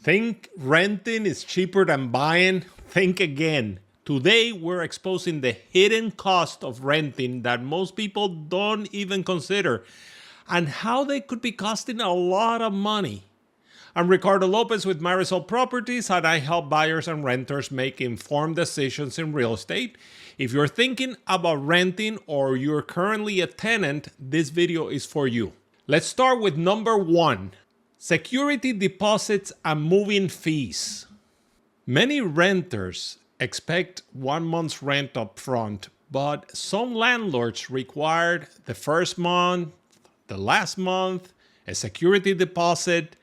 Think renting is cheaper than buying? Think again. Today, we're exposing the hidden cost of renting that most people don't even consider and how they could be costing a lot of money. I'm Ricardo Lopez with Marisol Properties, and I help buyers and renters make informed decisions in real estate. If you're thinking about renting or you're currently a tenant, this video is for you. Let's start with number one. Security deposits and moving fees. Many renters expect 1 month's rent up front, but some landlords require the first month, the last month, a security deposit.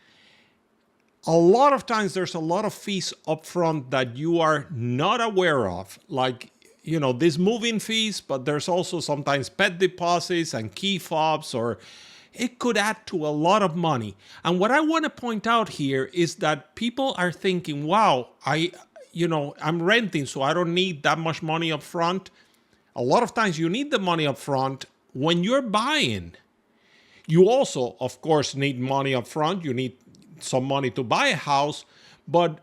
A lot of times there's a lot of fees up front that you are not aware of, like these moving fees, but there's also sometimes pet deposits and key fobs, or it could add to a lot of money. And what I want to point out here is that people are thinking, wow, I'm renting, so I don't need that much money up front. A lot of times you need the money up front when you're buying. You also, of course, need money up front. You need some money to buy a house, but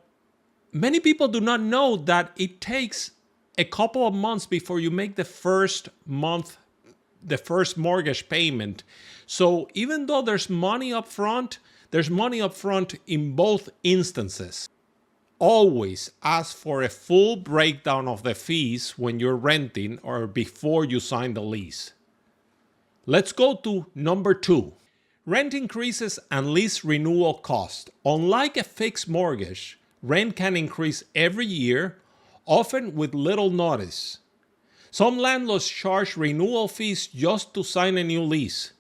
many people do not know that it takes a couple of months before you make the first mortgage payment. So even though there's money up front in both instances. Always ask for a full breakdown of the fees when you're renting or before you sign the lease. Let's go to number two. Rent increases and lease renewal cost. Unlike a fixed mortgage, rent can increase every year, often with little notice. Some landlords charge renewal fees just to sign a new lease.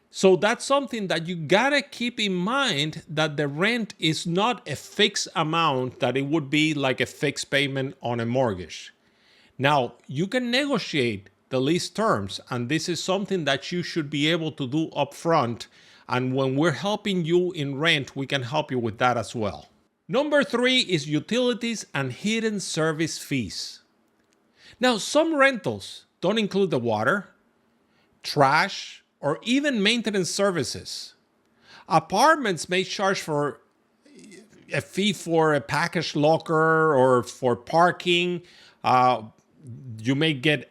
So that's something that you gotta keep in mind, that the rent is not a fixed amount that it would be like a fixed payment on a mortgage. Now, you can negotiate the lease terms, and this is something that you should be able to do up front. And when we're helping you in rent, we can help you with that as well. Number three is utilities and hidden service fees. Now, some rentals don't include the water, trash, or even maintenance services. Apartments may charge for a fee for a package locker or for parking. You may get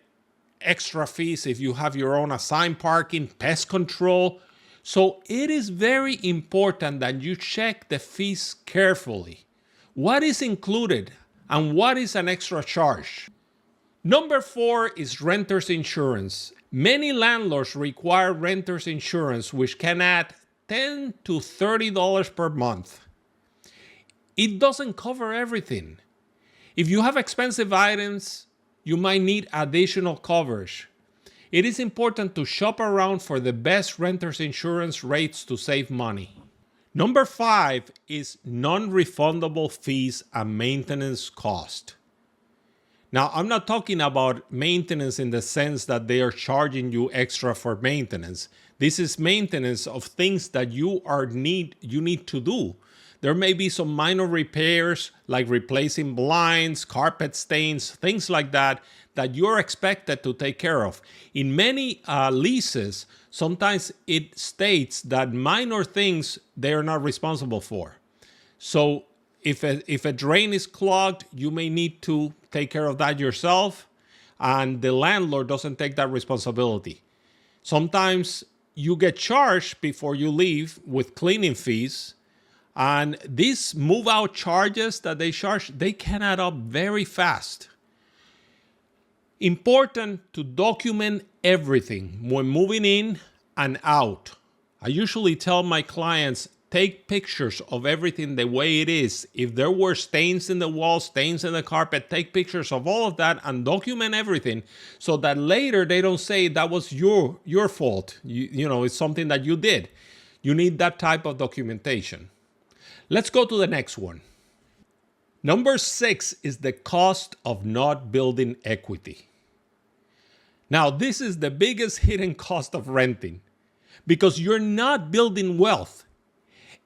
extra fees if you have your own assigned parking, pest control. So it is very important that you check the fees carefully. What is included and what is an extra charge? Number four is renter's insurance. Many landlords require renter's insurance, which can add $10 to $30 per month. It doesn't cover everything. If you have expensive items, you might need additional coverage. It is important to shop around for the best renter's insurance rates to save money. Number five is non-refundable fees and maintenance cost. Now, I'm not talking about maintenance in the sense that they are charging you extra for maintenance. This is maintenance of things that you need to do. There may be some minor repairs like replacing blinds, carpet stains, things like that you're expected to take care of. In many leases, sometimes it states that minor things they are not responsible for. So if a drain is clogged, you may need to take care of that yourself, and the landlord doesn't take that responsibility. Sometimes you get charged before you leave with cleaning fees, and these move-out charges that they charge, they can add up very fast. Important to document everything when moving in and out. I usually tell my clients, take pictures of everything the way it is. If there were stains in the wall, stains in the carpet, take pictures of all of that and document everything so that later they don't say that was your fault. It's something that you did. You need that type of documentation. Let's go to the next one. Number six is the cost of not building equity. Now, this is the biggest hidden cost of renting because you're not building wealth.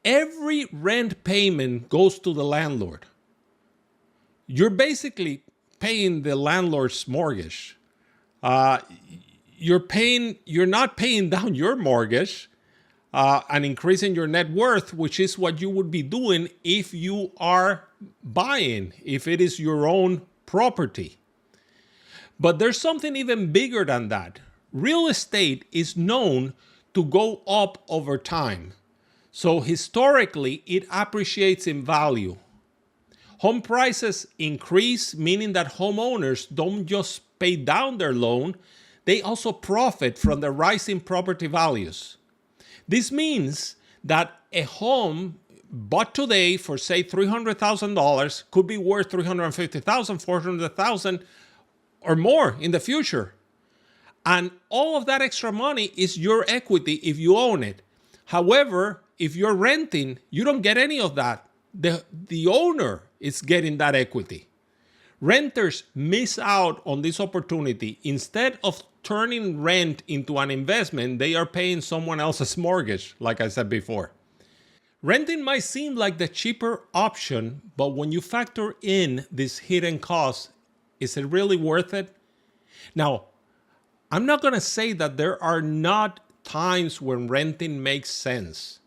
Every rent payment goes to the landlord. You're basically paying the landlord's mortgage. You're not paying down your mortgage. and increasing your net worth, which is what you would be doing if you are buying, if it is your own property. But there's something even bigger than that. Real estate is known to go up over time. So historically, it appreciates in value. Home prices increase, meaning that homeowners don't just pay down their loan, they also profit from the rising property values. This means that a home bought today for, say, $300,000 could be worth $350,000, $400,000 or more in the future. And all of that extra money is your equity if you own it. However, if you're renting, you don't get any of that. The owner is getting that equity. Renters miss out on this opportunity. Instead of turning rent into an investment, they are paying someone else's mortgage, like I said before. Renting might seem like the cheaper option, but when you factor in these hidden costs, is it really worth it? Now, I'm not going to say that there are not times when renting makes sense.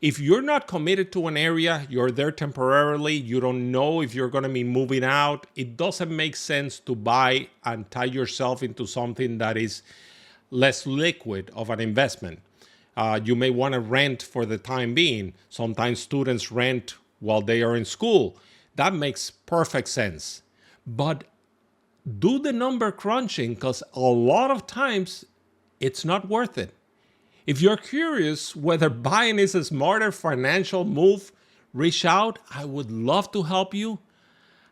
If you're not committed to an area, you're there temporarily, you don't know if you're going to be moving out, it doesn't make sense to buy and tie yourself into something that is less liquid of an investment. You may want to rent for the time being. Sometimes students rent while they are in school. That makes perfect sense. But do the number crunching, because a lot of times it's not worth it. If you're curious whether buying is a smarter financial move, reach out. I would love to help you.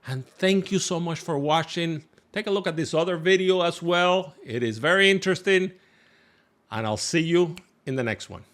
And thank you so much for watching. Take a look at this other video as well. It is very interesting. And I'll see you in the next one.